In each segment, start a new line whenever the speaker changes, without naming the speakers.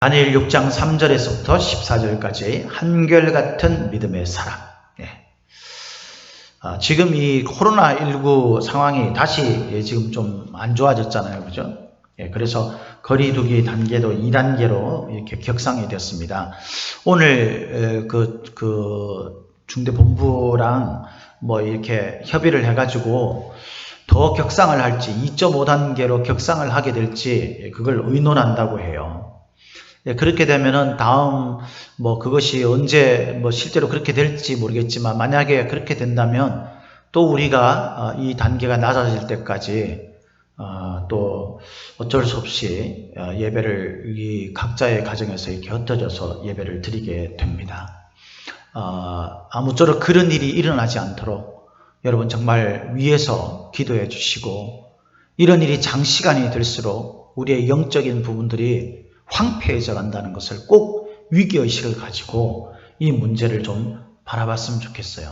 다니엘 6장 3절에서부터 14절까지 한결같은 믿음의 사람. 지금 이 코로나19 상황이 다시 지금 좀 안 좋아졌잖아요. 그죠? 그래서 거리두기 단계도 2단계로 이렇게 격상이 됐습니다. 오늘 중대본부랑 뭐 이렇게 협의를 해가지고 더 격상을 할지 2.5단계로 격상을 하게 될지 그걸 의논한다고 해요. 그렇게 되면은 다음 그것이 언제 실제로 그렇게 될지 모르겠지만 만약에 그렇게 된다면 또 우리가 이 단계가 낮아질 때까지 또 어쩔 수 없이 예배를 이 각자의 가정에서 이렇게 흩어져서 예배를 드리게 됩니다. 아무쪼록 그런 일이 일어나지 않도록 여러분 정말 위에서 기도해 주시고, 이런 일이 장시간이 될수록 우리의 영적인 부분들이 황폐해져 간다는 것을 꼭 위기의식을 가지고 이 문제를 좀 바라봤으면 좋겠어요.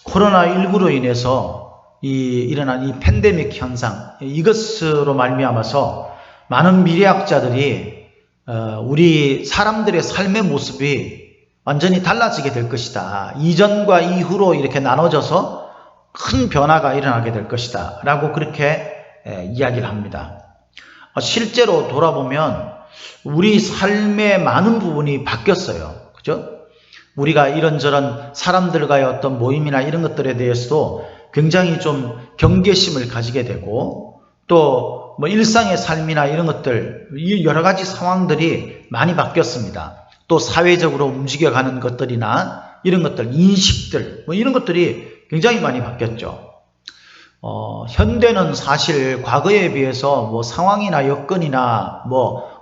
코로나19로 인해서 일어난 이 팬데믹 현상, 이것으로 말미암아서 많은 미래학자들이 우리 사람들의 삶의 모습이 완전히 달라지게 될 것이다. 이전과 이후로 이렇게 나눠져서 큰 변화가 일어나게 될 것이다 라고 그렇게 이야기를 합니다. 실제로 돌아보면 우리 삶의 많은 부분이 바뀌었어요. 그죠? 우리가 이런저런 사람들과의 어떤 모임이나 이런 것들에 대해서도 굉장히 좀 경계심을 가지게 되고, 또 일상의 삶이나 이런 것들, 여러 가지 상황들이 많이 바뀌었습니다. 또 사회적으로 움직여가는 것들이나 이런 것들, 인식들, 이런 것들이 굉장히 많이 바뀌었죠. 현대는 사실 과거에 비해서 상황이나 여건이나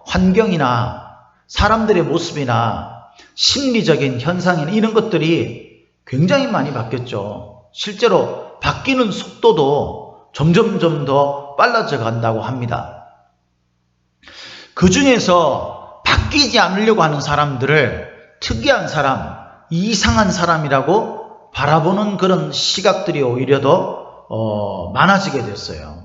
환경이나 사람들의 모습이나 심리적인 현상이나 이런 것들이 굉장히 많이 바뀌었죠. 실제로 바뀌는 속도도 점점 더 빨라져 간다고 합니다. 그 중에서 바뀌지 않으려고 하는 사람들을 특이한 사람, 이상한 사람이라고 바라보는 그런 시각들이 오히려 더 많아지게 됐어요.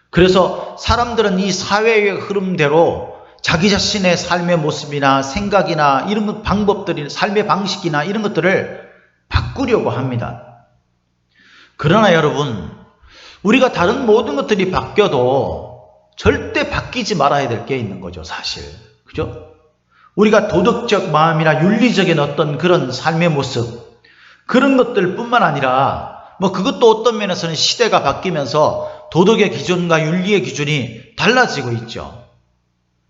그래서 사람들은 이 사회의 흐름대로 자기 자신의 삶의 모습이나 생각이나 이런 방법들이, 삶의 방식이나 이런 것들을 바꾸려고 합니다. 그러나 여러분, 우리가 다른 모든 것들이 바뀌어도 절대 바뀌지 말아야 될 게 있는 거죠, 사실. 그죠? 우리가 도덕적 마음이나 윤리적인 어떤 그런 삶의 모습, 그런 것들 뿐만 아니라 그것도 어떤 면에서는 시대가 바뀌면서 도덕의 기준과 윤리의 기준이 달라지고 있죠.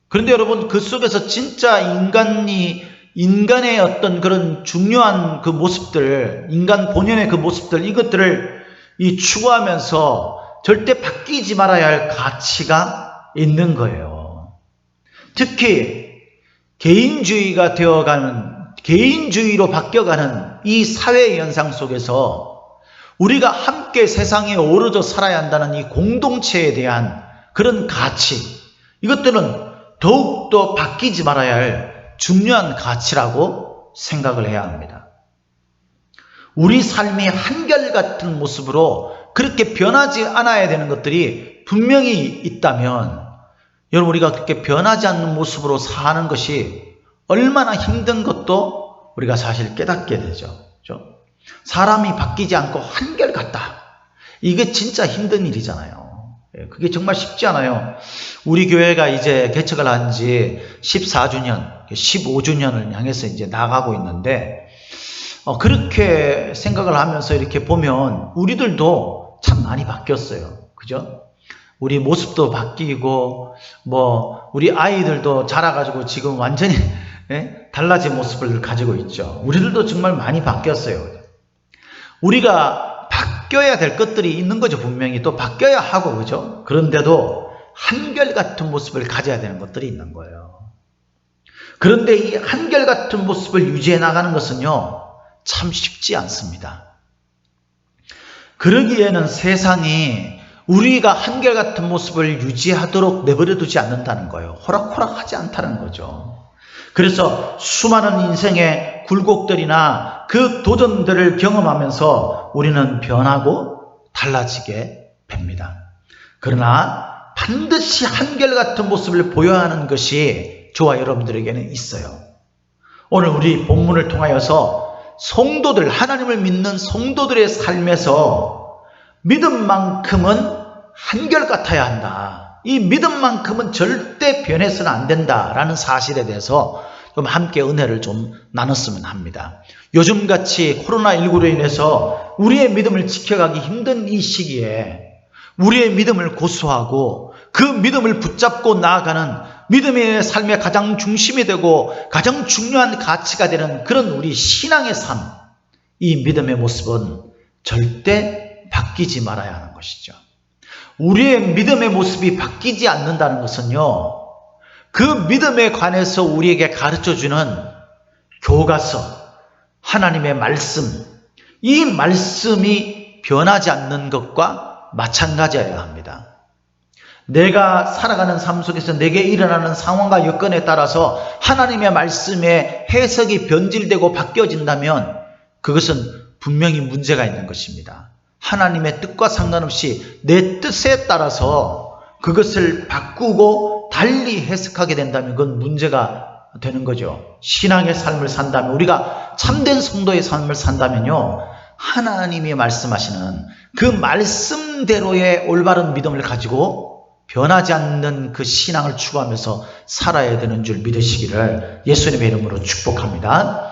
그런데 여러분, 그 속에서 진짜 인간의 어떤 그런 중요한 그 모습들, 인간 본연의 그 모습들, 이것들을 추구하면서 절대 바뀌지 말아야 할 가치가 있는 거예요. 특히 개인주의가 개인주의로 바뀌어가는 이 사회 현상 속에서 우리가 함께 세상에 어우러져 살아야 한다는 이 공동체에 대한 그런 가치, 이것들은 더욱더 바뀌지 말아야 할 중요한 가치라고 생각을 해야 합니다. 우리 삶이 한결같은 모습으로 그렇게 변하지 않아야 되는 것들이 분명히 있다면, 여러분, 우리가 그렇게 변하지 않는 모습으로 사는 것이 얼마나 힘든 것도 우리가 사실 깨닫게 되죠. 그렇죠? 사람이 바뀌지 않고 한결같다. 이게 진짜 힘든 일이잖아요. 그게 정말 쉽지 않아요. 우리 교회가 이제 개척을 한 지 14주년, 15주년을 향해서 이제 나가고 있는데, 그렇게 생각을 하면서 이렇게 보면 우리들도 참 많이 바뀌었어요. 그죠? 우리 모습도 바뀌고, 우리 아이들도 자라가지고 지금 완전히 달라진 모습을 가지고 있죠. 우리들도 정말 많이 바뀌었어요. 우리가 바뀌어야 될 것들이 있는 거죠. 분명히 또 바뀌어야 하고, 그죠? 그런데도 한결같은 모습을 가져야 되는 것들이 있는 거예요. 그런데 이 한결같은 모습을 유지해 나가는 것은요, 참 쉽지 않습니다. 그러기에는 세상이 우리가 한결같은 모습을 유지하도록 내버려 두지 않는다는 거예요. 호락호락하지 않다는 거죠. 그래서 수많은 인생의 굴곡들이나 그 도전들을 경험하면서 우리는 변하고 달라지게 됩니다. 그러나 반드시 한결같은 모습을 보여야 하는 것이 저와 여러분들에게는 있어요. 오늘 우리 본문을 통하여서 성도들, 하나님을 믿는 성도들의 삶에서 믿음만큼은 한결같아야 한다. 이 믿음만큼은 절대 변해서는 안 된다라는 사실에 대해서 좀 함께 은혜를 좀 나눴으면 합니다. 요즘같이 코로나19로 인해서 우리의 믿음을 지켜가기 힘든 이 시기에 우리의 믿음을 고수하고 그 믿음을 붙잡고 나아가는 믿음의 삶의 가장 중심이 되고 가장 중요한 가치가 되는 그런 우리 신앙의 삶, 이 믿음의 모습은 절대 바뀌지 말아야 하는 것이죠. 우리의 믿음의 모습이 바뀌지 않는다는 것은요, 그 믿음에 관해서 우리에게 가르쳐주는 교과서, 하나님의 말씀, 이 말씀이 변하지 않는 것과 마찬가지여야 합니다. 내가 살아가는 삶 속에서 내게 일어나는 상황과 여건에 따라서 하나님의 말씀의 해석이 변질되고 바뀌어진다면 그것은 분명히 문제가 있는 것입니다. 하나님의 뜻과 상관없이 내 뜻에 따라서 그것을 바꾸고 달리 해석하게 된다면 그건 문제가 되는 거죠. 신앙의 삶을 산다면, 우리가 참된 성도의 삶을 산다면요, 하나님이 말씀하시는 그 말씀대로의 올바른 믿음을 가지고 변하지 않는 그 신앙을 추구하면서 살아야 되는 줄 믿으시기를 예수님의 이름으로 축복합니다.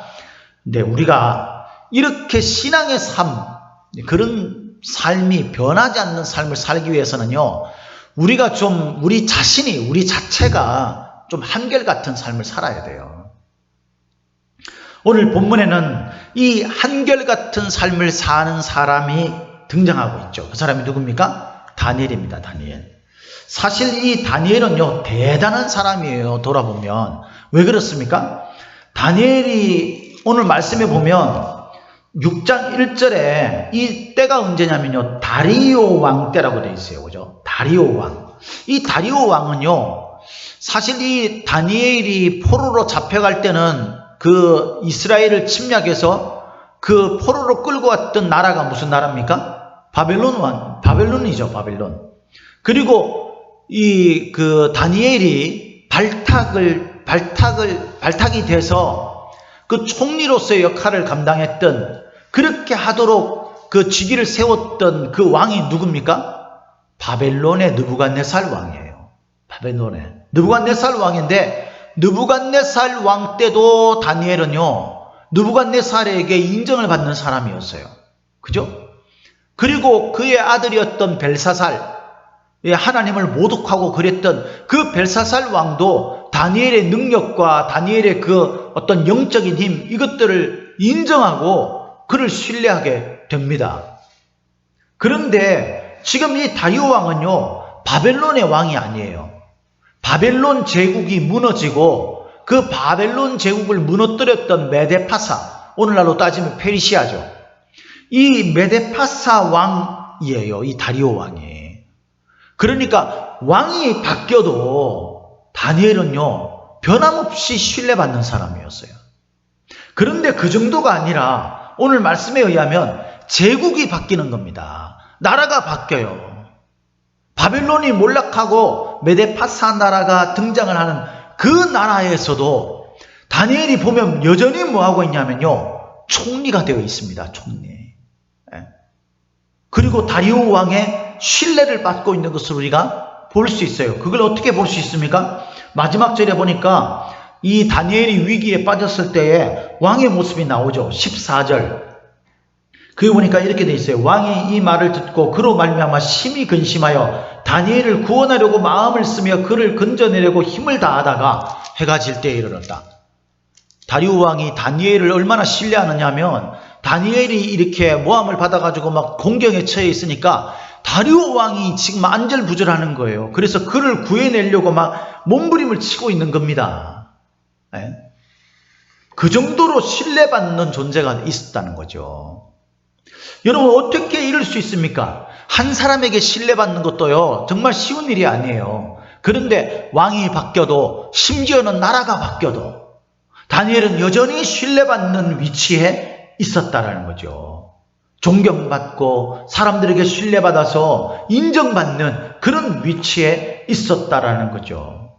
근데 우리가 이렇게 신앙의 삶, 그런 삶이 변하지 않는 삶을 살기 위해서는요, 우리가 좀 우리 자신이, 우리 자체가 좀 한결같은 삶을 살아야 돼요. 오늘 본문에는 이 한결같은 삶을 사는 사람이 등장하고 있죠. 그 사람이 누굽니까? 다니엘입니다. 다니엘. 사실 이 다니엘은요, 대단한 사람이에요. 돌아보면. 왜 그렇습니까? 다니엘이 오늘 말씀에 보면 6장 1절에 이 때가 언제냐면요, 다리오 왕 때라고 되어 있어요. 그죠? 다리오 왕. 이 다리오 왕은요, 사실 이 다니엘이 포로로 잡혀갈 때는 그 이스라엘을 침략해서 그 포로로 끌고 왔던 나라가 무슨 나라입니까? 바벨론이죠, 바벨론. 그리고 이 그 다니엘이 발탁이 돼서 그 총리로서의 역할을 감당했던, 그렇게 하도록 그 직위를 세웠던 그 왕이 누굽니까? 바벨론의 느부갓네살 왕이에요. 바벨론의 느부갓네살 왕인데, 느부갓네살 왕 때도 다니엘은요, 느부갓네살에게 인정을 받는 사람이었어요. 그죠? 그리고 그의 아들이었던 벨사살, 하나님을 모독하고 그랬던 그 벨사살 왕도 다니엘의 능력과 다니엘의 그 어떤 영적인 힘, 이것들을 인정하고 그를 신뢰하게 됩니다. 그런데 지금 이 다리오 왕은요, 바벨론의 왕이 아니에요. 바벨론 제국이 무너지고 그 바벨론 제국을 무너뜨렸던 메데파사, 오늘날로 따지면 페르시아죠. 이 메데파사 왕이에요. 이 다리오 왕이. 그러니까 왕이 바뀌어도 다니엘은요, 변함없이 신뢰받는 사람이었어요. 그런데 그 정도가 아니라 오늘 말씀에 의하면 제국이 바뀌는 겁니다. 나라가 바뀌어요. 바벨론이 몰락하고 메데파사 나라가 등장을 하는 그 나라에서도 다니엘이 보면 여전히 뭐하고 있냐면요, 총리가 되어 있습니다. 총리. 그리고 다리오 왕의 신뢰를 받고 있는 것을 우리가 볼 수 있어요. 그걸 어떻게 볼 수 있습니까? 마지막 절에 보니까 이 다니엘이 위기에 빠졌을 때에 왕의 모습이 나오죠. 14절. 그에 보니까 이렇게 돼 있어요. 왕이 이 말을 듣고 그로 말미암아 심히 근심하여 다니엘을 구원하려고 마음을 쓰며 그를 건져내려고 힘을 다하다가 해가 질 때에 이르렀다. 다리오 왕이 다니엘을 얼마나 신뢰하느냐 하면, 다니엘이 이렇게 모함을 받아가지고 막 공경에 처해 있으니까 다리오 왕이 지금 안절부절하는 거예요. 그래서 그를 구해내려고 막 몸부림을 치고 있는 겁니다. 그 정도로 신뢰받는 존재가 있었다는 거죠. 여러분, 어떻게 이럴 수 있습니까? 한 사람에게 신뢰받는 것도요, 정말 쉬운 일이 아니에요. 그런데 왕이 바뀌어도, 심지어는 나라가 바뀌어도 다니엘은 여전히 신뢰받는 위치에 있었다라는 거죠. 존경받고 사람들에게 신뢰받아서 인정받는 그런 위치에 있었다라는 거죠.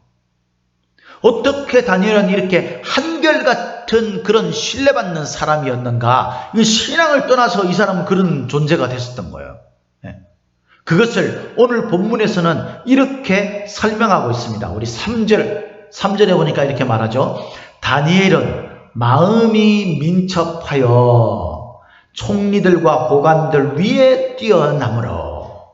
어떻게 다니엘은 이렇게 한결같은 그런 신뢰받는 사람이었는가? 이 신앙을 떠나서 이 사람은 그런 존재가 됐었던 거예요. 그것을 오늘 본문에서는 이렇게 설명하고 있습니다. 우리 3절에 보니까 이렇게 말하죠. 다니엘은 마음이 민첩하여 총리들과 고관들 위에 뛰어나므로.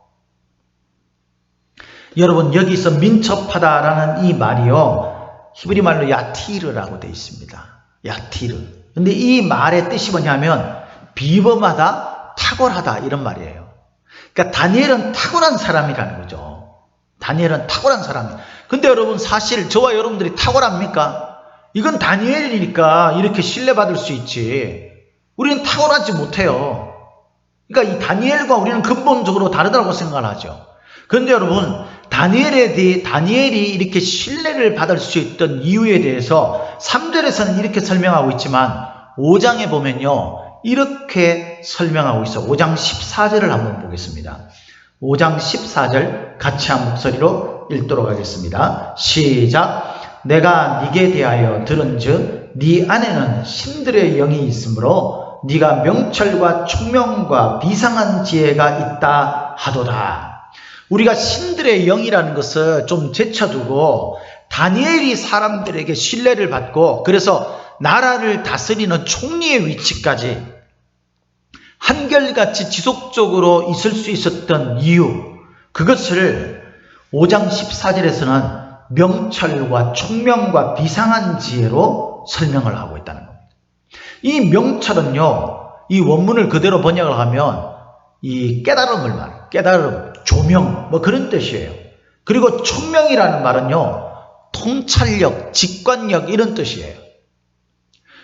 여러분, 여기서 민첩하다라는 이 말이요, 히브리 말로 야티르라고 되어 있습니다. 야티르. 근데 이 말의 뜻이 뭐냐면 비범하다, 탁월하다 이런 말이에요. 그러니까 다니엘은 탁월한 사람이라는 거죠. 다니엘은 탁월한 사람이에요. 근데 여러분, 사실 저와 여러분들이 탁월합니까? 이건 다니엘이니까 이렇게 신뢰받을 수 있지. 우리는 탁월하지 못해요. 그러니까 이 다니엘과 우리는 근본적으로 다르다고 생각을 하죠. 그런데 여러분, 다니엘이 이렇게 신뢰를 받을 수 있던 이유에 대해서 3절에서는 이렇게 설명하고 있지만 5장에 보면요, 이렇게 설명하고 있어. 5장 14절을 한번 보겠습니다. 5장 14절 같이 한 목소리로 읽도록 하겠습니다. 시작. 내가 네게 대하여 들은즉 네 안에는 신들의 영이 있으므로 네가 명철과 총명과 비상한 지혜가 있다 하도다. 우리가 신들의 영이라는 것을 좀 제쳐두고 다니엘이 사람들에게 신뢰를 받고 그래서 나라를 다스리는 총리의 위치까지 한결같이 지속적으로 있을 수 있었던 이유, 그것을 5장 14절에서는 명철과 총명과 비상한 지혜로 설명을 하고 있다는 겁니다. 이 명철은요, 이 원문을 그대로 번역을 하면 이 깨달음을 말해요. 깨달음, 조명, 뭐 그런 뜻이에요. 그리고 총명이라는 말은요, 통찰력, 직관력 이런 뜻이에요.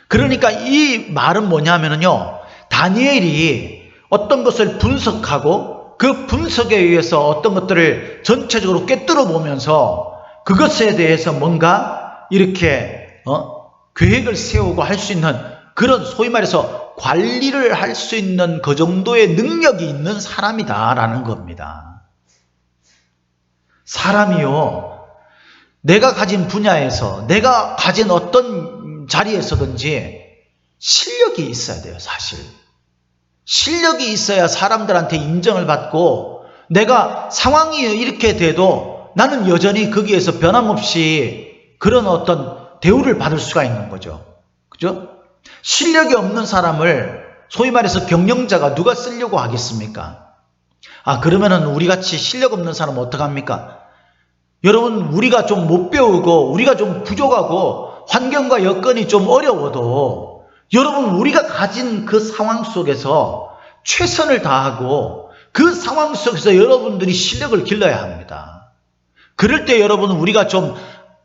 그러니까 이 말은 뭐냐면요, 다니엘이 어떤 것을 분석하고 그 분석에 의해서 어떤 것들을 전체적으로 꿰뚫어 보면서 그것에 대해서 뭔가 이렇게 계획을 세우고 할 수 있는 그런, 소위 말해서 관리를 할 수 있는 그 정도의 능력이 있는 사람이다라는 겁니다. 사람이요, 내가 가진 분야에서, 내가 가진 어떤 자리에서든지 실력이 있어야 돼요, 사실. 실력이 있어야 사람들한테 인정을 받고 내가 상황이 이렇게 돼도 나는 여전히 거기에서 변함없이 그런 어떤 대우를 받을 수가 있는 거죠. 그죠? 실력이 없는 사람을 소위 말해서 경영자가 누가 쓰려고 하겠습니까? 그러면은 우리같이 실력 없는 사람은 어떡합니까? 여러분, 우리가 좀 못 배우고 우리가 좀 부족하고 환경과 여건이 좀 어려워도 여러분, 우리가 가진 그 상황 속에서 최선을 다하고 그 상황 속에서 여러분들이 실력을 길러야 합니다. 그럴 때 여러분, 우리가 좀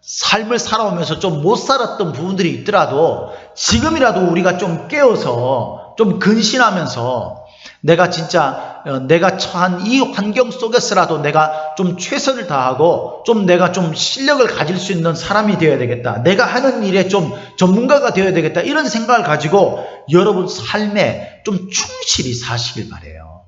삶을 살아오면서 좀 못 살았던 부분들이 있더라도 지금이라도 우리가 좀 깨어서 좀 근신하면서 내가 진짜 내가 처한 이 환경 속에서라도 내가 좀 최선을 다하고 좀 내가 좀 실력을 가질 수 있는 사람이 되어야 되겠다. 내가 하는 일에 좀 전문가가 되어야 되겠다. 이런 생각을 가지고 여러분 삶에 좀 충실히 사시길 바라요.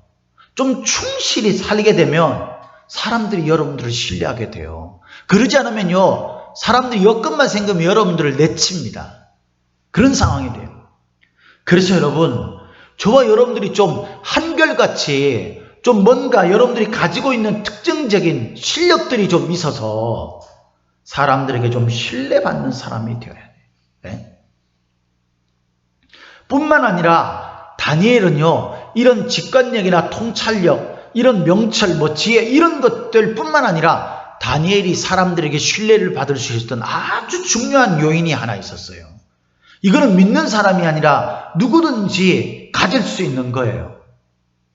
좀 충실히 살게 되면 사람들이 여러분들을 신뢰하게 돼요. 그러지 않으면요, 사람들이 여건만 생기면 여러분들을 내칩니다. 그런 상황이 돼요. 그래서 여러분, 저와 여러분들이 좀 한결같이 좀 뭔가 여러분들이 가지고 있는 특징적인 실력들이 좀 있어서 사람들에게 좀 신뢰받는 사람이 되어야 돼요. 네? 뿐만 아니라 다니엘은요, 이런 직관력이나 통찰력, 이런 명철, 지혜 이런 것들 뿐만 아니라 다니엘이 사람들에게 신뢰를 받을 수 있었던 아주 중요한 요인이 하나 있었어요. 이거는 믿는 사람이 아니라 누구든지 가질 수 있는 거예요.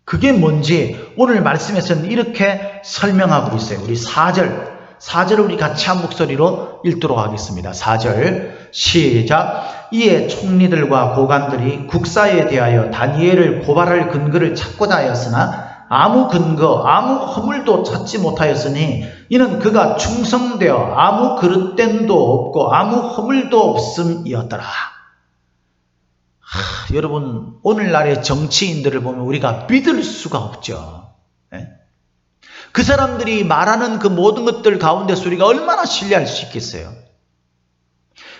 그게 뭔지 오늘 말씀에서는 이렇게 설명하고 있어요. 우리 4절을 우리 같이 한 목소리로 읽도록 하겠습니다. 4절 시작. 이에 총리들과 고관들이 국사에 대하여 다니엘을 고발할 근거를 찾고자 하였으나 아무 근거, 아무 허물도 찾지 못하였으니 이는 그가 충성되어 아무 그릇됨도 없고 아무 허물도 없음이었더라. 여러분, 오늘날의 정치인들을 보면 우리가 믿을 수가 없죠. 네? 그 사람들이 말하는 그 모든 것들 가운데서 우리가 얼마나 신뢰할 수 있겠어요?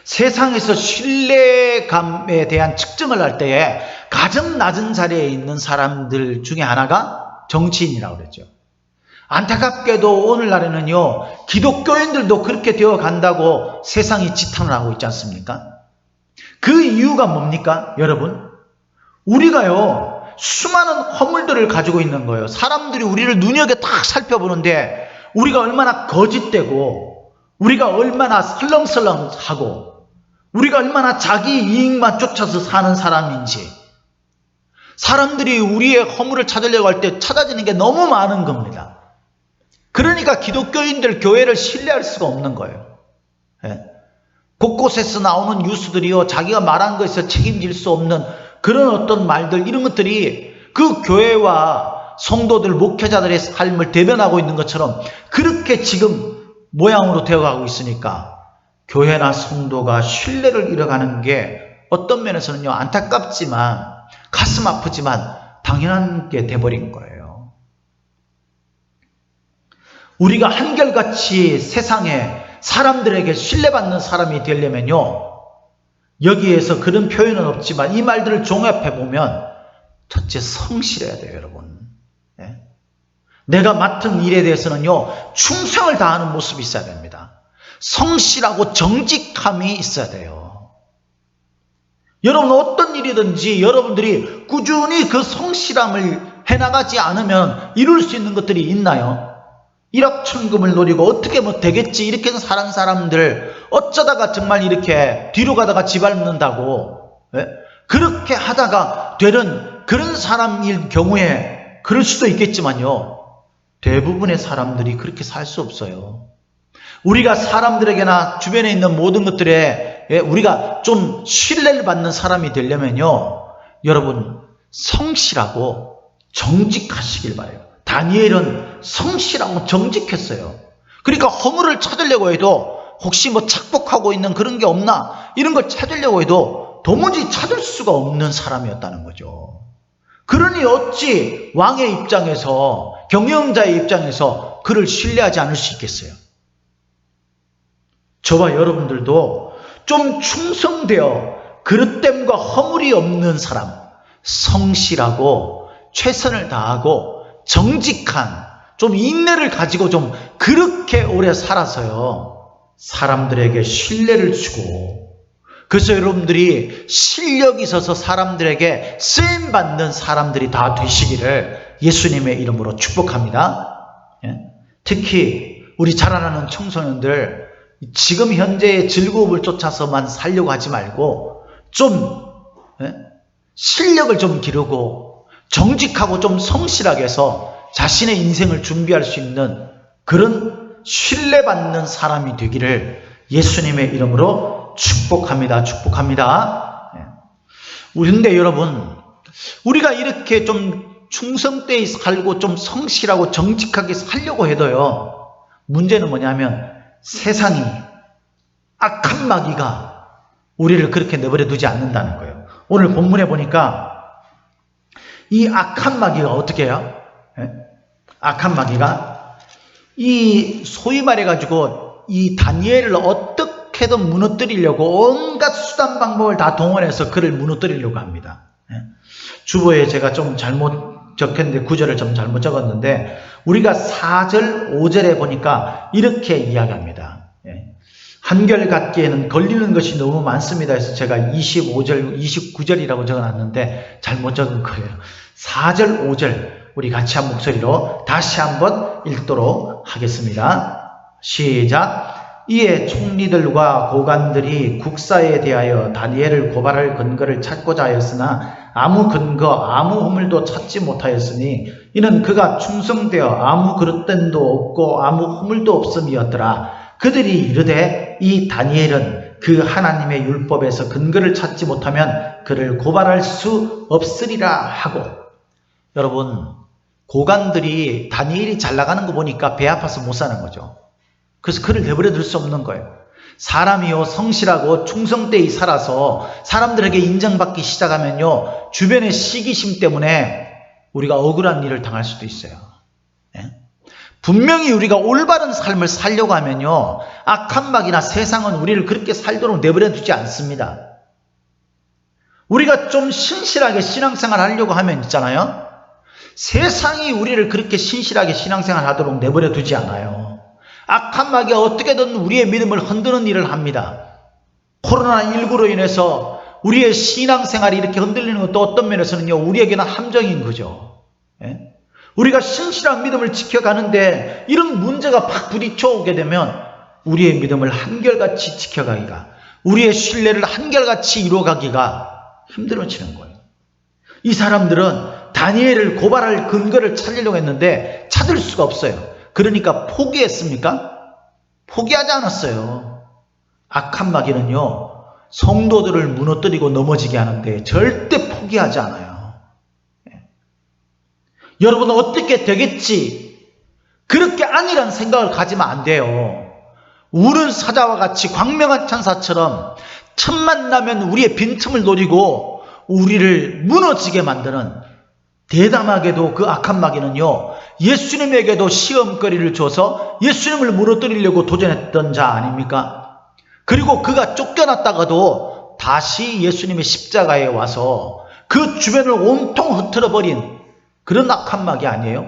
세상에서 신뢰감에 대한 측정을 할 때에 가장 낮은 자리에 있는 사람들 중에 하나가 정치인이라고 그랬죠. 안타깝게도 오늘날에는요, 기독교인들도 그렇게 되어 간다고 세상이 지탄을 하고 있지 않습니까? 그 이유가 뭡니까, 여러분? 우리가요, 수많은 허물들을 가지고 있는 거예요. 사람들이 우리를 눈여겨 딱 살펴보는데 우리가 얼마나 거짓되고, 우리가 얼마나 설렁설렁하고, 우리가 얼마나 자기 이익만 쫓아서 사는 사람인지, 사람들이 우리의 허물을 찾으려고 할 때 찾아지는 게 너무 많은 겁니다. 그러니까 기독교인들 교회를 신뢰할 수가 없는 거예요. 예. 곳곳에서 나오는 뉴스들이요, 자기가 말한 것에서 책임질 수 없는 그런 어떤 말들, 이런 것들이 그 교회와 성도들, 목회자들의 삶을 대변하고 있는 것처럼 그렇게 지금 모양으로 되어가고 있으니까 교회나 성도가 신뢰를 잃어가는 게 어떤 면에서는요, 안타깝지만, 가슴 아프지만 당연한 게 돼버린 거예요. 우리가 한결같이 세상에 사람들에게 신뢰받는 사람이 되려면요, 여기에서 그런 표현은 없지만 이 말들을 종합해보면 첫째, 성실해야 돼요, 여러분. 네? 내가 맡은 일에 대해서는요, 충성을 다하는 모습이 있어야 됩니다. 성실하고 정직함이 있어야 돼요. 여러분, 어떤 일이든지 여러분들이 꾸준히 그 성실함을 해나가지 않으면 이룰 수 있는 것들이 있나요? 일확천금을 노리고 어떻게 뭐 되겠지 이렇게 사는 사람들, 어쩌다가 정말 이렇게 뒤로 가다가 집 밟는다고, 예? 그렇게 하다가 되는 그런 사람일 경우에 그럴 수도 있겠지만요, 대부분의 사람들이 그렇게 살 수 없어요. 우리가 사람들에게나 주변에 있는 모든 것들에 우리가 좀 신뢰를 받는 사람이 되려면요, 여러분, 성실하고 정직하시길 바라요. 다니엘은 성실하고 정직했어요. 그러니까 허물을 찾으려고 해도 혹시 뭐 착복하고 있는 그런 게 없나, 이런 걸 찾으려고 해도 도무지 찾을 수가 없는 사람이었다는 거죠. 그러니 어찌 왕의 입장에서, 경영자의 입장에서 그를 신뢰하지 않을 수 있겠어요? 저와 여러분들도 좀 충성되어 그릇됨과 허물이 없는 사람, 성실하고 최선을 다하고 정직한, 좀 인내를 가지고 좀 그렇게 오래 살아서요, 사람들에게 신뢰를 주고, 그래서 여러분들이 실력이 있어서 사람들에게 쓰임받는 사람들이 다 되시기를 예수님의 이름으로 축복합니다. 특히 우리 자라나는 청소년들, 지금 현재의 즐거움을 쫓아서만 살려고 하지 말고 좀 실력을 좀 기르고 정직하고 좀 성실하게 해서 자신의 인생을 준비할 수 있는 그런 신뢰받는 사람이 되기를 예수님의 이름으로 축복합니다. 축복합니다. 그런데 여러분, 우리가 이렇게 좀 충성되이 살고 좀 성실하고 정직하게 살려고 해도요, 문제는 뭐냐면 세상이, 악한 마귀가 우리를 그렇게 내버려 두지 않는다는 거예요. 오늘 본문에 보니까 이 악한 마귀가 어떻게 해요? 악한 마귀가 이 소위 말해가지고 이 다니엘을 어떻게든 무너뜨리려고 온갖 수단 방법을 다 동원해서 그를 무너뜨리려고 합니다. 주보에 제가 좀 잘못 적혔는데, 구절을 좀 잘못 적었는데, 우리가 4절 5절에 보니까 이렇게 이야기합니다. 한결같기에는 걸리는 것이 너무 많습니다 해서 제가 25절 29절이라고 적어놨는데 잘못 적은 거예요. 4절 5절 우리 같이 한 목소리로 다시 한번 읽도록 하겠습니다. 시작. 이에 총리들과 고관들이 국사에 대하여 다니엘을 고발할 근거를 찾고자 하였으나 아무 근거, 아무 허물도 찾지 못하였으니 이는 그가 충성되어 아무 그릇됨도 없고 아무 허물도 없음이었더라. 그들이 이르되 이 다니엘은 그 하나님의 율법에서 근거를 찾지 못하면 그를 고발할 수 없으리라 하고. 여러분, 고관들이 다니엘이 잘 나가는 거 보니까 배 아파서 못 사는 거죠. 그래서 그를 내버려 둘 수 없는 거예요. 사람이요, 성실하고 충성되이 살아서 사람들에게 인정받기 시작하면요, 주변의 시기심 때문에 우리가 억울한 일을 당할 수도 있어요. 분명히 우리가 올바른 삶을 살려고 하면요, 악한 마귀나 세상은 우리를 그렇게 살도록 내버려 두지 않습니다. 우리가 좀 신실하게 신앙생활 하려고 하면 있잖아요, 세상이 우리를 그렇게 신실하게 신앙생활 하도록 내버려 두지 않아요. 악한 마귀가 어떻게든 우리의 믿음을 흔드는 일을 합니다. 코로나19로 인해서 우리의 신앙생활이 이렇게 흔들리는 것도 어떤 면에서는요, 우리에게는 함정인 거죠. 예? 우리가 신실한 믿음을 지켜가는데 이런 문제가 팍 부딪혀 오게 되면 우리의 믿음을 한결같이 지켜가기가, 우리의 신뢰를 한결같이 이루어가기가 힘들어지는 거예요. 이 사람들은 다니엘을 고발할 근거를 찾으려고 했는데 찾을 수가 없어요. 그러니까 포기했습니까? 포기하지 않았어요. 악한 마귀는요, 성도들을 무너뜨리고 넘어지게 하는데 절대 포기하지 않아요. 여러분은 어떻게 되겠지, 그렇게 아니란 생각을 가지면 안 돼요. 우는 사자와 같이 광명한 천사처럼 틈만 나면 우리의 빈틈을 노리고 우리를 무너지게 만드는, 대담하게도 그 악한 마귀는요, 예수님에게도 시험거리를 줘서 예수님을 무너뜨리려고 도전했던 자 아닙니까? 그리고 그가 쫓겨났다가도 다시 예수님의 십자가에 와서 그 주변을 온통 흩어버린 그런 악한 마귀 아니에요?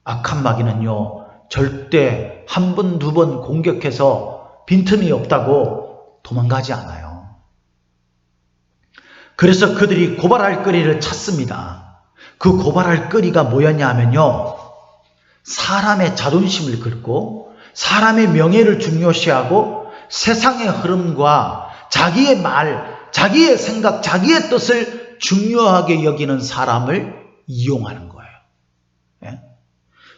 악한 마귀는요, 절대 한 번, 두 번 공격해서 빈틈이 없다고 도망가지 않아요. 그래서 그들이 고발할 거리를 찾습니다. 그 고발할 거리가 뭐였냐 하면요, 사람의 자존심을 긁고 사람의 명예를 중요시하고 세상의 흐름과 자기의 말, 자기의 생각, 자기의 뜻을 중요하게 여기는 사람을 이용하는 거예요. 예?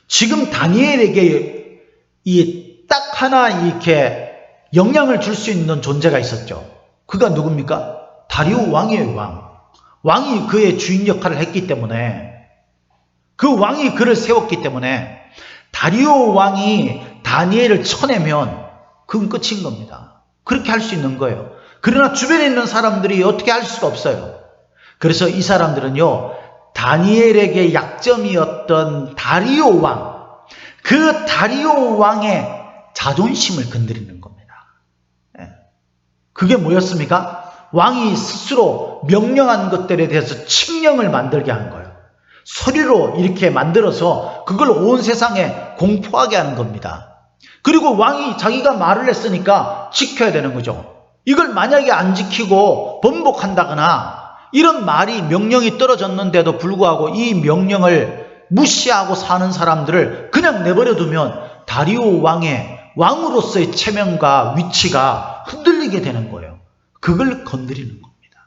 지금 다니엘에게 이 딱 하나 이렇게 영향을 줄 수 있는 존재가 있었죠. 그가 누굽니까? 다리오 왕이에요, 왕. 왕이 그의 주인 역할을 했기 때문에, 그 왕이 그를 세웠기 때문에 다리오 왕이 다니엘을 쳐내면 그건 끝인 겁니다. 그렇게 할 수 있는 거예요. 그러나 주변에 있는 사람들이 어떻게 할 수가 없어요. 그래서 이 사람들은요, 다니엘에게 약점이었던 다리오 왕, 그 다리오 왕의 자존심을 건드리는 겁니다. 그게 뭐였습니까? 왕이 스스로 명령한 것들에 대해서 칙령을 만들게 하는 거예요. 서류로 이렇게 만들어서 그걸 온 세상에 공포하게 하는 겁니다. 그리고 왕이 자기가 말을 했으니까 지켜야 되는 거죠. 이걸 만약에 안 지키고 번복한다거나 이런 말이, 명령이 떨어졌는데도 불구하고 이 명령을 무시하고 사는 사람들을 그냥 내버려 두면 다리오 왕의 왕으로서의 체면과 위치가 흔들리게 되는 거예요. 그걸 건드리는 겁니다.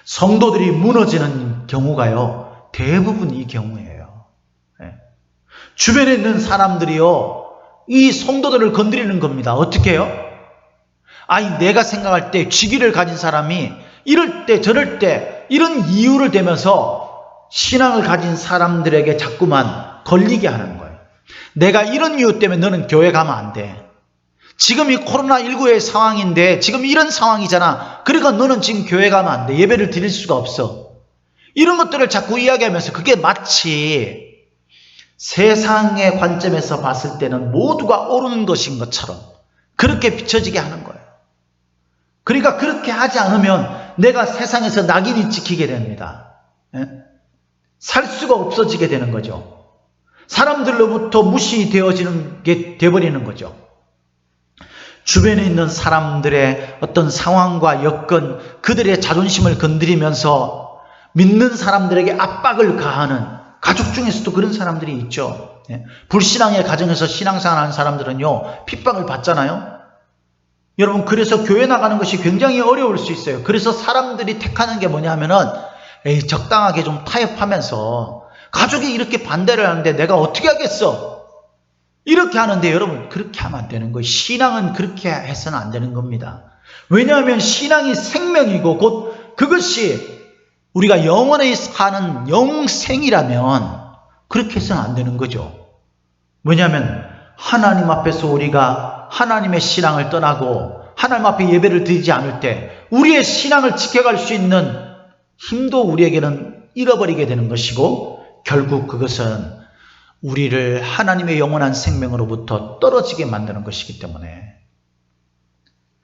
성도들이 무너지는 경우가요, 대부분 이 경우예요. 주변에 있는 사람들이요, 이 성도들을 건드리는 겁니다. 어떻게 해요? 아니, 내가 생각할 때 직위를 가진 사람이 이럴 때 저럴 때 이런 이유를 대면서 신앙을 가진 사람들에게 자꾸만 걸리게 하는 거예요. 내가 이런 이유 때문에 너는 교회 가면 안 돼. 지금 이 코로나19의 상황인데 지금 이런 상황이잖아. 그러니까 너는 지금 교회 가면 안 돼. 예배를 드릴 수가 없어. 이런 것들을 자꾸 이야기하면서 그게 마치 세상의 관점에서 봤을 때는 모두가 옳은 것인 것처럼 그렇게 비춰지게 하는 거예요. 그러니까 그렇게 하지 않으면 내가 세상에서 낙인이 찍히게 됩니다. 살 수가 없어지게 되는 거죠. 사람들로부터 무시되어지는 게 돼버리는 거죠. 주변에 있는 사람들의 어떤 상황과 여건, 그들의 자존심을 건드리면서 믿는 사람들에게 압박을 가하는, 가족 중에서도 그런 사람들이 있죠. 불신앙의 가정에서 신앙생활하는 사람들은요, 핍박을 받잖아요. 여러분, 그래서 교회 나가는 것이 굉장히 어려울 수 있어요. 그래서 사람들이 택하는 게 뭐냐면은, 적당하게 좀 타협하면서, 가족이 이렇게 반대를 하는데 내가 어떻게 하겠어? 이렇게 하는데 여러분, 그렇게 하면 안 되는 거예요. 신앙은 그렇게 해서는 안 되는 겁니다. 왜냐하면 신앙이 생명이고 곧 그것이 우리가 영원히 사는 영생이라면 그렇게 해서는 안 되는 거죠. 왜냐하면 하나님 앞에서 우리가 하나님의 신앙을 떠나고 하나님 앞에 예배를 드리지 않을 때 우리의 신앙을 지켜갈 수 있는 힘도 우리에게는 잃어버리게 되는 것이고, 결국 그것은 우리를 하나님의 영원한 생명으로부터 떨어지게 만드는 것이기 때문에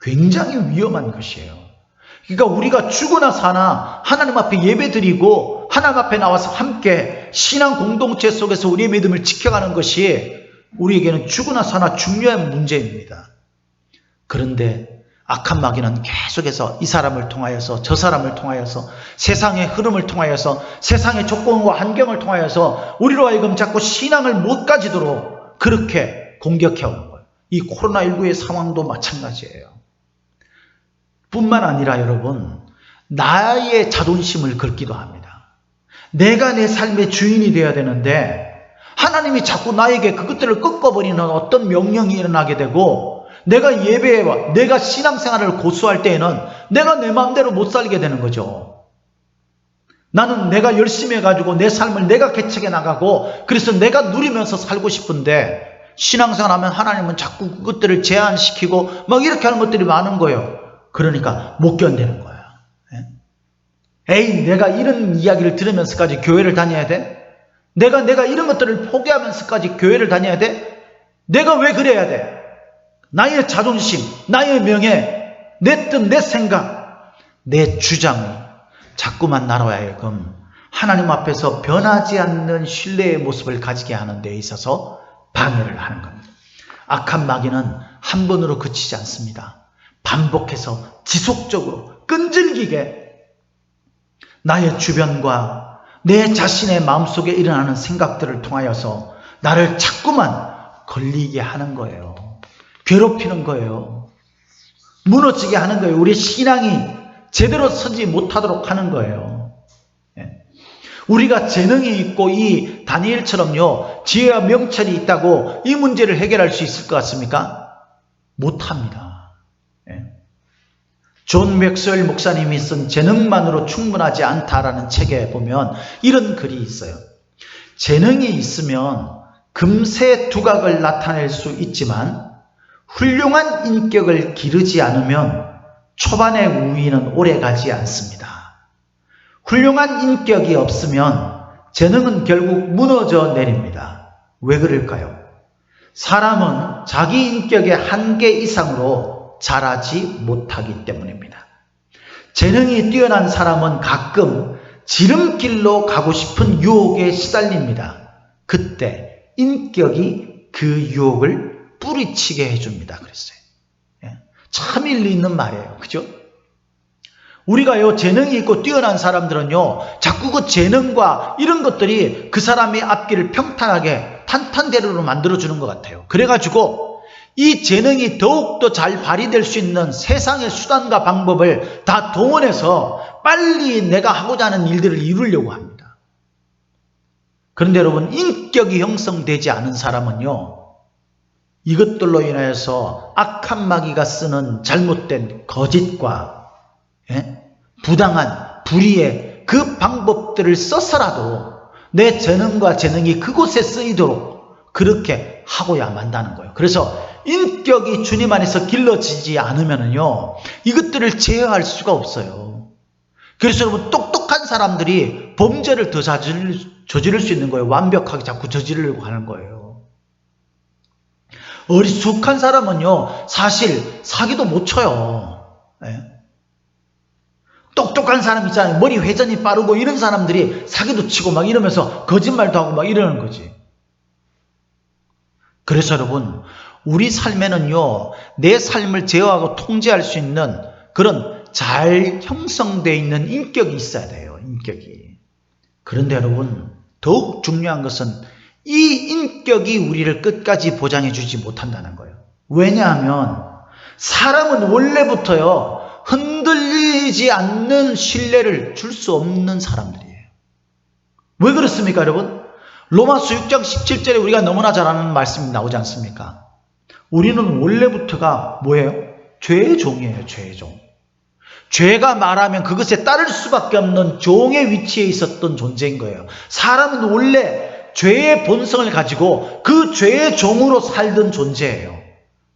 굉장히 위험한 것이에요. 그러니까 우리가 죽으나 사나 하나님 앞에 예배드리고 하나님 앞에 나와서 함께 신앙 공동체 속에서 우리의 믿음을 지켜가는 것이 우리에게는 죽으나 사나 중요한 문제입니다. 그런데 악한 마귀는 계속해서 이 사람을 통하여서 저 사람을 통하여서 세상의 흐름을 통하여서 세상의 조건과 환경을 통하여서 우리로 하여금 자꾸 신앙을 못 가지도록 그렇게 공격해 오는 거예요. 이 코로나19의 상황도 마찬가지예요. 뿐만 아니라 여러분, 나의 자존심을 긁기도 합니다. 내가 내 삶의 주인이 되어야 되는데 하나님이 자꾸 나에게 그것들을 꺾어버리는 어떤 명령이 일어나게 되고, 내가 예배와 내가 신앙생활을 고수할 때에는 내가 내 마음대로 못 살게 되는 거죠. 나는 내가 열심히 해가지고 내 삶을 내가 개척해 나가고 그래서 내가 누리면서 살고 싶은데, 신앙생활 하면 하나님은 자꾸 그것들을 제한시키고 막 이렇게 하는 것들이 많은 거예요. 그러니까 못 견디는 거야. 에이, 내가 이런 이야기를 들으면서까지 교회를 다녀야 돼? 내가 이런 것들을 포기하면서까지 교회를 다녀야 돼? 내가 왜 그래야 돼? 나의 자존심, 나의 명예, 내 뜻, 내 생각, 내 주장이 자꾸만 나로 하여금 하나님 앞에서 변하지 않는 신뢰의 모습을 가지게 하는 데 있어서 방해를 하는 겁니다. 악한 마귀는 한 번으로 그치지 않습니다. 반복해서 지속적으로 끈질기게 나의 주변과 내 자신의 마음속에 일어나는 생각들을 통하여서 나를 자꾸만 걸리게 하는 거예요. 괴롭히는 거예요. 무너지게 하는 거예요. 우리 신앙이 제대로 서지 못하도록 하는 거예요. 우리가 재능이 있고 이 다니엘처럼요, 지혜와 명철이 있다고 이 문제를 해결할 수 있을 것 같습니까? 못합니다. 존 맥스웰 목사님이 쓴 재능만으로 충분하지 않다라는 책에 보면 이런 글이 있어요. 재능이 있으면 금세 두각을 나타낼 수 있지만 훌륭한 인격을 기르지 않으면 초반의 우위는 오래가지 않습니다. 훌륭한 인격이 없으면 재능은 결국 무너져 내립니다. 왜 그럴까요? 사람은 자기 인격의 한계 이상으로 자라지 못하기 때문입니다. 재능이 뛰어난 사람은 가끔 지름길로 가고 싶은 유혹에 시달립니다. 그때 인격이 그 유혹을 뿌리치게 해줍니다. 그랬어요. 참 일리 있는 말이에요. 그죠? 우리가요, 재능이 있고 뛰어난 사람들은요, 자꾸 그 재능과 이런 것들이 그 사람의 앞길을 평탄하게 탄탄대로로 만들어주는 것 같아요. 그래가지고 이 재능이 더욱더 잘 발휘될 수 있는 세상의 수단과 방법을 다 동원해서 빨리 내가 하고자 하는 일들을 이루려고 합니다. 그런데 여러분, 인격이 형성되지 않은 사람은요, 이것들로 인해서 악한 마귀가 쓰는 잘못된 거짓과 부당한 불의의 그 방법들을 써서라도 내 재능과 재능이 그곳에 쓰이도록 그렇게 하고야 만다는 거예요. 그래서 인격이 주님 안에서 길러지지 않으면요, 이것들을 제어할 수가 없어요. 그래서 여러분, 똑똑한 사람들이 범죄를 더 저지를 수 있는 거예요. 완벽하게 자꾸 저지르려고 하는 거예요. 어리숙한 사람은요, 사실 사기도 못 쳐요. 똑똑한 사람 있잖아요. 머리 회전이 빠르고 이런 사람들이 사기도 치고 막 이러면서 거짓말도 하고 막 이러는 거지. 그래서 여러분, 우리 삶에는요, 내 삶을 제어하고 통제할 수 있는 그런 잘 형성되어 있는 인격이 있어야 돼요. 인격이. 그런데 여러분, 더욱 중요한 것은 이 인격이 우리를 끝까지 보장해 주지 못한다는 거예요. 왜냐하면 사람은 원래부터요, 흔들리지 않는 신뢰를 줄 수 없는 사람들이에요. 왜 그렇습니까, 여러분? 로마서 6장 17절에 우리가 너무나 잘 아는 말씀이 나오지 않습니까? 우리는 원래부터가 뭐예요? 죄의 종이에요. 죄의 종. 죄가 말하면 그것에 따를 수밖에 없는 종의 위치에 있었던 존재인 거예요. 사람은 원래 죄의 본성을 가지고 그 죄의 종으로 살던 존재예요.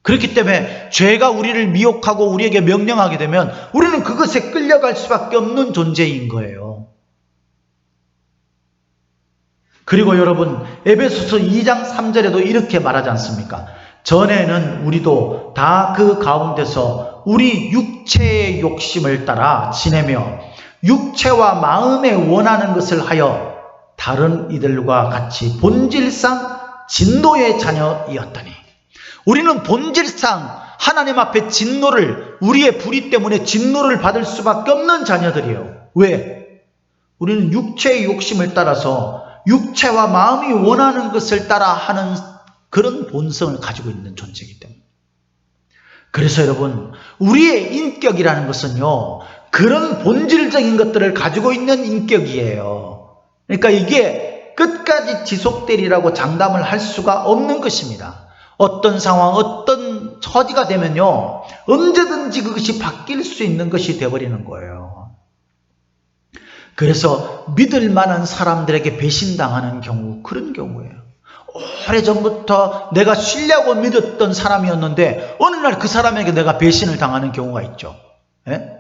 그렇기 때문에 죄가 우리를 미혹하고 우리에게 명령하게 되면 우리는 그것에 끌려갈 수밖에 없는 존재인 거예요. 그리고 여러분, 에베소서 2장 3절에도 이렇게 말하지 않습니까? 전에는 우리도 다 그 가운데서 우리 육체의 욕심을 따라 지내며 육체와 마음에 원하는 것을 하여 다른 이들과 같이 본질상 진노의 자녀이었더니, 우리는 본질상 하나님 앞에 진노를, 우리의 불의 때문에 진노를 받을 수밖에 없는 자녀들이에요. 왜? 우리는 육체의 욕심을 따라서 육체와 마음이 원하는 것을 따라 하는 그런 본성을 가지고 있는 존재이기 때문에. 그래서 여러분, 우리의 인격이라는 것은요, 그런 본질적인 것들을 가지고 있는 인격이에요. 그러니까 이게 끝까지 지속되리라고 장담을 할 수가 없는 것입니다. 어떤 상황, 어떤 처지가 되면요, 언제든지 그것이 바뀔 수 있는 것이 되어버리는 거예요. 그래서 믿을 만한 사람들에게 배신당하는 경우, 그런 경우예요. 오래전부터 내가 신뢰하고 믿었던 사람이었는데 어느 날 그 사람에게 내가 배신을 당하는 경우가 있죠. 예?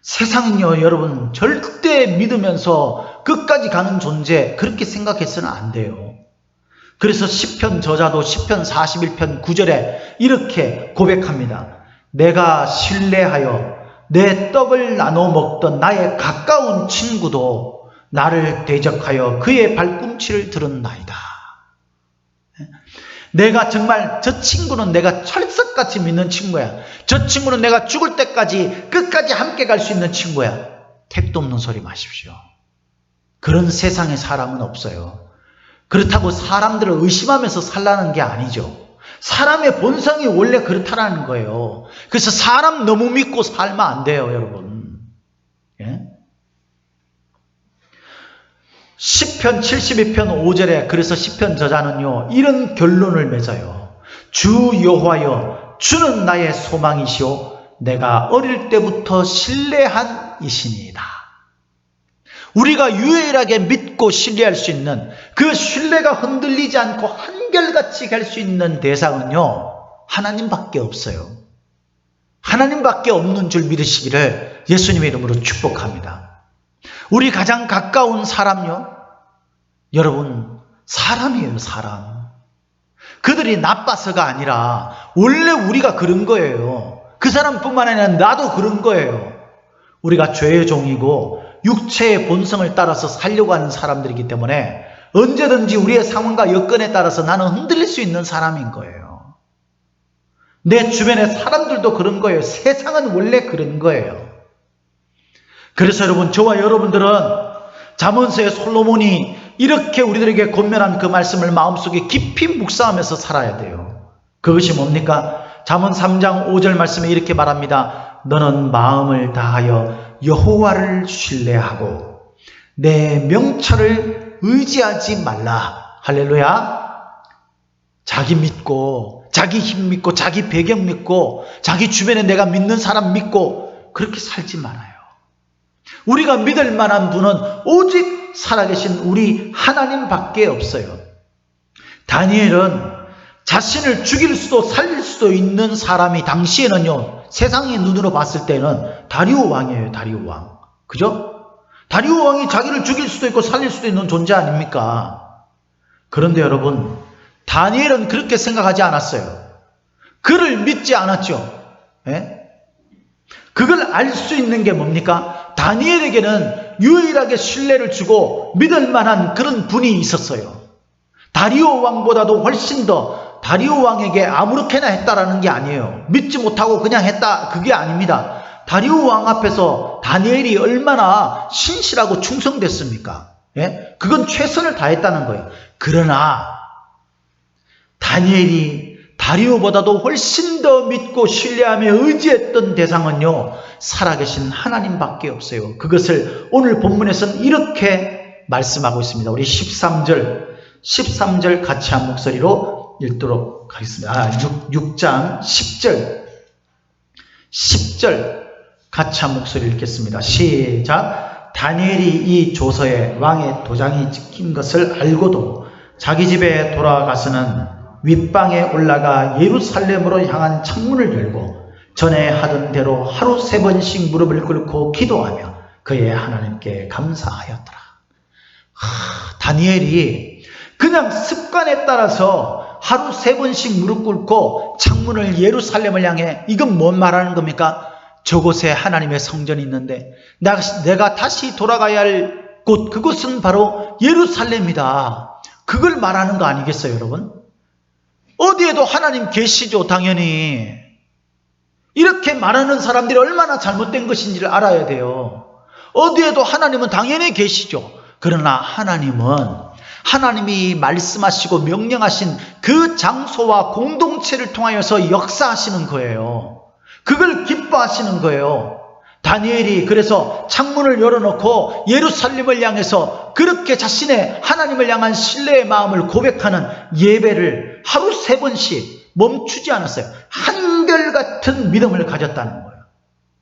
세상은요, 여러분, 절대 믿으면서 끝까지 가는 존재, 그렇게 생각해서는 안 돼요. 그래서 시편 저자도 시편 41편 9절에 이렇게 고백합니다. 내가 신뢰하여 내 떡을 나눠 먹던 나의 가까운 친구도 나를 대적하여 그의 발꿈치를 들었나이다. 내가 정말 저 친구는 내가 철석같이 믿는 친구야. 저 친구는 내가 죽을 때까지 끝까지 함께 갈 수 있는 친구야. 택도 없는 소리 마십시오. 그런 세상에 사람은 없어요. 그렇다고 사람들을 의심하면서 살라는 게 아니죠. 사람의 본성이 원래 그렇다라는 거예요. 그래서 사람 너무 믿고 살면 안 돼요, 여러분. 예? 시편 72편 5절에 그래서 시편 저자는요, 이런 결론을 맺어요. 주 여호와여, 주는 나의 소망이시오 내가 어릴 때부터 신뢰한 이신이다. 우리가 유일하게 믿고 신뢰할 수 있는, 그 신뢰가 흔들리지 않고 한결같이 갈 수 있는 대상은요, 하나님밖에 없어요. 하나님밖에 없는 줄 믿으시기를 예수님의 이름으로 축복합니다. 우리 가장 가까운 사람요, 여러분, 사람이에요, 사람. 그들이 나빠서가 아니라 원래 우리가 그런 거예요. 그 사람뿐만 아니라 나도 그런 거예요. 우리가 죄의 종이고 육체의 본성을 따라서 살려고 하는 사람들이기 때문에 언제든지 우리의 상황과 여건에 따라서 나는 흔들릴 수 있는 사람인 거예요. 내 주변의 사람들도 그런 거예요. 세상은 원래 그런 거예요. 그래서 여러분, 저와 여러분들은 잠언서의 솔로몬이 이렇게 우리들에게 권면한 그 말씀을 마음속에 깊이 묵상하면서 살아야 돼요. 그것이 뭡니까? 잠언 3장 5절 말씀에 이렇게 말합니다. 너는 마음을 다하여 여호와를 신뢰하고 내 명철을 의지하지 말라. 할렐루야. 자기 믿고, 자기 힘 믿고, 자기 배경 믿고, 자기 주변에 내가 믿는 사람 믿고 그렇게 살지 말아요. 우리가 믿을 만한 분은 오직 살아계신 우리 하나님밖에 없어요. 다니엘은 자신을 죽일 수도 살릴 수도 있는 사람이 당시에는요, 세상의 눈으로 봤을 때는 다리오 왕이에요. 다리오 왕. 그죠? 다리오 왕이 자기를 죽일 수도 있고 살릴 수도 있는 존재 아닙니까? 그런데 여러분, 다니엘은 그렇게 생각하지 않았어요. 그를 믿지 않았죠. 예? 그걸 알 수 있는 게 뭡니까? 다니엘에게는 유일하게 신뢰를 주고 믿을 만한 그런 분이 있었어요. 다리오 왕보다도 훨씬 더, 다리오 왕에게 아무렇게나 했다라는 게 아니에요. 믿지 못하고 그냥 했다, 그게 아닙니다. 다리오 왕 앞에서 다니엘이 얼마나 신실하고 충성됐습니까? 예? 그건 최선을 다했다는 거예요. 그러나 다니엘이 다리오보다도 훨씬 더 믿고 신뢰하며 의지했던 대상은요, 살아계신 하나님밖에 없어요. 그것을 오늘 본문에서는 이렇게 말씀하고 있습니다. 우리 13절 같이 한 목소리로 읽도록 하겠습니다. 6장 10절 같이 한 목소리 읽겠습니다. 시작. 다니엘이 이 조서에 왕의 도장이 찍힌 것을 알고도 자기 집에 돌아가서는 윗방에 올라가 예루살렘으로 향한 창문을 열고 전에 하던 대로 하루 3번씩 무릎을 꿇고 기도하며 그의 하나님께 감사하였더라. 다니엘이 그냥 습관에 따라서 하루 3번씩 무릎 꿇고 창문을 예루살렘을 향해, 이건 뭔 말하는 겁니까? 저곳에 하나님의 성전이 있는데 내가 다시 돌아가야 할 곳, 그곳은 바로 예루살렘이다. 그걸 말하는 거 아니겠어요, 여러분? 어디에도 하나님 계시죠, 당연히. 이렇게 말하는 사람들이 얼마나 잘못된 것인지를 알아야 돼요. 어디에도 하나님은 당연히 계시죠. 그러나 하나님이 말씀하시고 명령하신 그 장소와 공동체를 통하여서 역사하시는 거예요. 그걸 기뻐하시는 거예요. 다니엘이 그래서 창문을 열어놓고 예루살렘을 향해서 그렇게 자신의 하나님을 향한 신뢰의 마음을 고백하는 예배를 하루 3번씩 멈추지 않았어요. 한결같은 믿음을 가졌다는 거예요.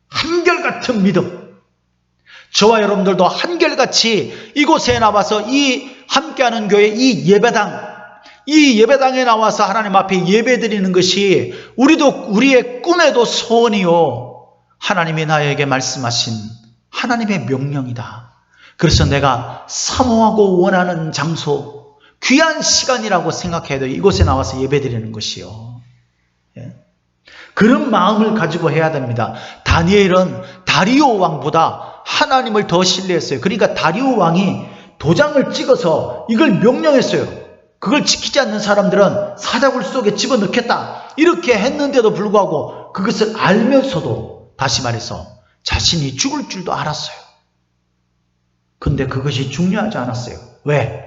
한결같은 믿음. 저와 여러분들도 한결같이 이곳에 나와서 이 함께하는 교회 이 예배당에 나와서 하나님 앞에 예배드리는 것이 우리의 꿈에도 소원이요, 하나님이 나에게 말씀하신 하나님의 명령이다. 그래서 내가 사모하고 원하는 장소, 귀한 시간이라고 생각해야 돼요. 이곳에 나와서 예배드리는 것이요. 그런 마음을 가지고 해야 됩니다. 다니엘은 다리오 왕보다 하나님을 더 신뢰했어요. 그러니까 다리오 왕이 도장을 찍어서 이걸 명령했어요. 그걸 지키지 않는 사람들은 사자굴 속에 집어넣겠다. 이렇게 했는데도 불구하고 그것을 알면서도, 다시 말해서 자신이 죽을 줄도 알았어요. 근데 그것이 중요하지 않았어요. 왜?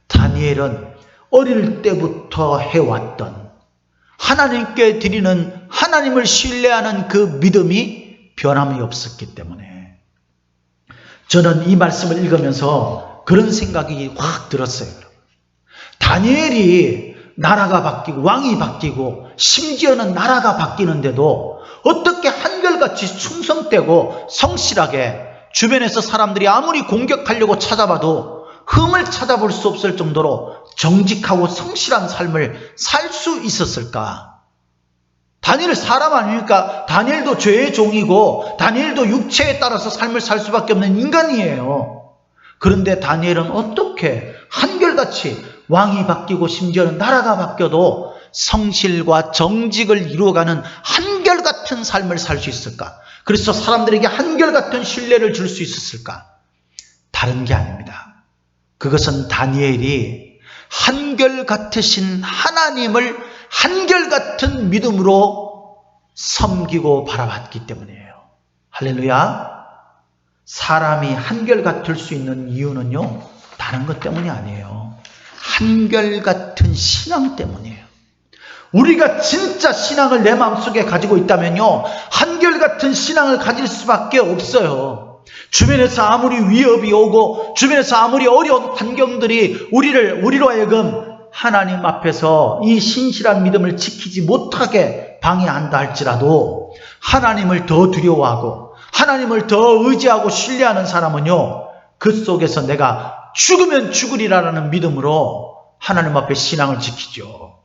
다니엘은 어릴 때부터 해왔던 하나님께 드리는, 하나님을 신뢰하는 그 믿음이 변함이 없었기 때문에. 저는 이 말씀을 읽으면서 그런 생각이 확 들었어요. 다니엘이 나라가 바뀌고 왕이 바뀌고 심지어는 나라가 바뀌는데도 어떻게 한결같이 충성되고 성실하게, 주변에서 사람들이 아무리 공격하려고 찾아봐도 흠을 찾아볼 수 없을 정도로 정직하고 성실한 삶을 살 수 있었을까? 다니엘 사람 아닙니까? 다니엘도 죄의 종이고 다니엘도 육체에 따라서 삶을 살 수밖에 없는 인간이에요. 그런데 다니엘은 어떻게 한결같이 왕이 바뀌고 심지어는 나라가 바뀌어도 성실과 정직을 이루어가는 한결같은 삶을 살 수 있을까? 그래서 사람들에게 한결같은 신뢰를 줄 수 있었을까? 다른 게 아닙니다. 그것은 다니엘이 한결같으신 하나님을 한결같은 믿음으로 섬기고 바라봤기 때문이에요. 할렐루야. 사람이 한결같을 수 있는 이유는요, 다른 것 때문이 아니에요. 한결같은 신앙 때문이에요. 우리가 진짜 신앙을 내 마음속에 가지고 있다면요, 한결같은 신앙을 가질 수밖에 없어요. 주변에서 아무리 위협이 오고 주변에서 아무리 어려운 환경들이 우리로 하여금 하나님 앞에서 이 신실한 믿음을 지키지 못하게 방해한다 할지라도 하나님을 더 두려워하고 하나님을 더 의지하고 신뢰하는 사람은요, 그 속에서 내가 죽으면 죽으리라는 믿음으로 하나님 앞에 신앙을 지키죠.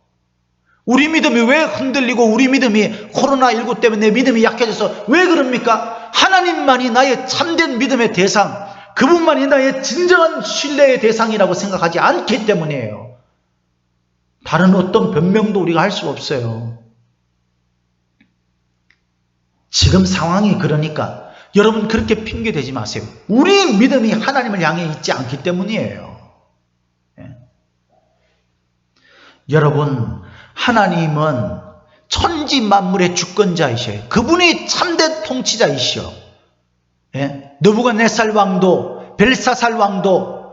우리 믿음이 왜 흔들리고 우리 믿음이 코로나19 때문에 내 믿음이 약해져서 왜 그럽니까? 하나님만이 나의 참된 믿음의 대상, 그분만이 나의 진정한 신뢰의 대상이라고 생각하지 않기 때문이에요. 다른 어떤 변명도 우리가 할 수 없어요. 지금 상황이 그러니까 여러분 그렇게 핑계대지 마세요. 우리 믿음이 하나님을 향해 있지 않기 때문이에요. 여러분, 하나님은 천지 만물의 주권자이셔요. 그분이 참된 통치자이시오. 느부갓네살 왕도, 벨사살 왕도,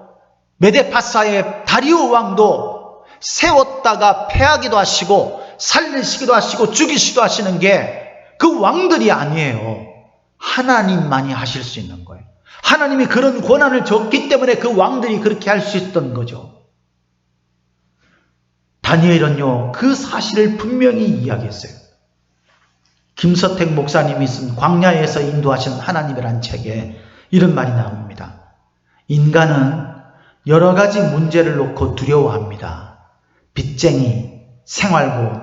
메데파사의 다리오 왕도 세웠다가 패하기도 하시고 살리시기도 하시고 죽이시기도 하시는 게 그 왕들이 아니에요. 하나님만이 하실 수 있는 거예요. 하나님이 그런 권한을 줬기 때문에 그 왕들이 그렇게 할 수 있었던 거죠. 다니엘은요, 그 사실을 분명히 이야기했어요. 김서택 목사님이 쓴 광야에서 인도하신 하나님이란 책에 이런 말이 나옵니다. 인간은 여러 가지 문제를 놓고 두려워합니다. 빚쟁이, 생활고,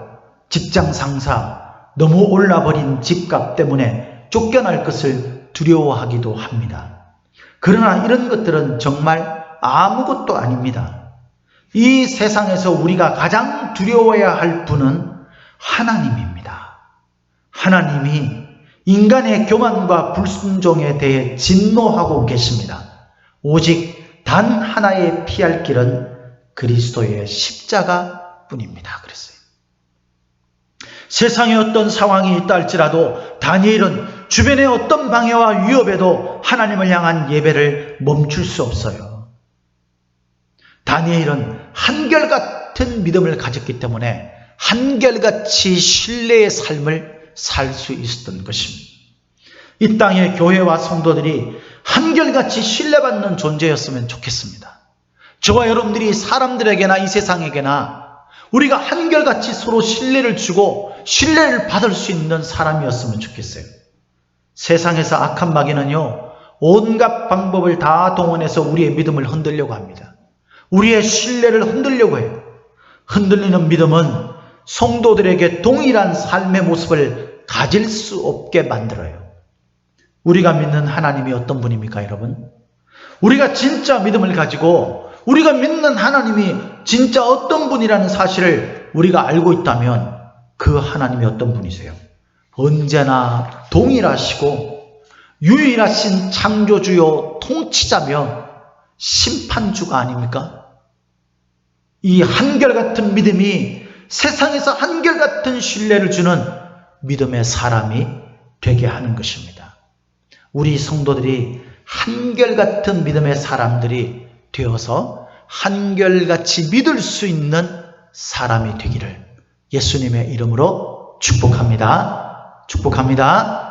직장 상사, 너무 올라버린 집값 때문에 쫓겨날 것을 두려워하기도 합니다. 그러나 이런 것들은 정말 아무것도 아닙니다. 이 세상에서 우리가 가장 두려워해야 할 분은 하나님입니다. 하나님이 인간의 교만과 불순종에 대해 진노하고 계십니다. 오직 단 하나의 피할 길은 그리스도의 십자가 뿐입니다. 그랬어요. 세상에 어떤 상황이 있다 할지라도 다니엘은 주변의 어떤 방해와 위협에도 하나님을 향한 예배를 멈출 수 없어요. 다니엘은 한결같은 믿음을 가졌기 때문에 한결같이 신뢰의 삶을 살 수 있었던 것입니다. 이 땅의 교회와 성도들이 한결같이 신뢰받는 존재였으면 좋겠습니다. 저와 여러분들이 사람들에게나 이 세상에게나 우리가 한결같이 서로 신뢰를 주고 신뢰를 받을 수 있는 사람이었으면 좋겠어요. 세상에서 악한 마귀는요, 온갖 방법을 다 동원해서 우리의 믿음을 흔들려고 합니다. 우리의 신뢰를 흔들려고 해요. 흔들리는 믿음은 성도들에게 동일한 삶의 모습을 가질 수 없게 만들어요. 우리가 믿는 하나님이 어떤 분입니까, 여러분? 우리가 진짜 믿음을 가지고 우리가 믿는 하나님이 진짜 어떤 분이라는 사실을 우리가 알고 있다면 그 하나님이 어떤 분이세요? 언제나 동일하시고 유일하신 창조주요 통치자며 심판주가 아닙니까? 이 한결같은 믿음이 세상에서 한결같은 신뢰를 주는 믿음의 사람이 되게 하는 것입니다. 우리 성도들이 한결같은 믿음의 사람들이 되어서 한결같이 믿을 수 있는 사람이 되기를 예수님의 이름으로 축복합니다. 축복합니다.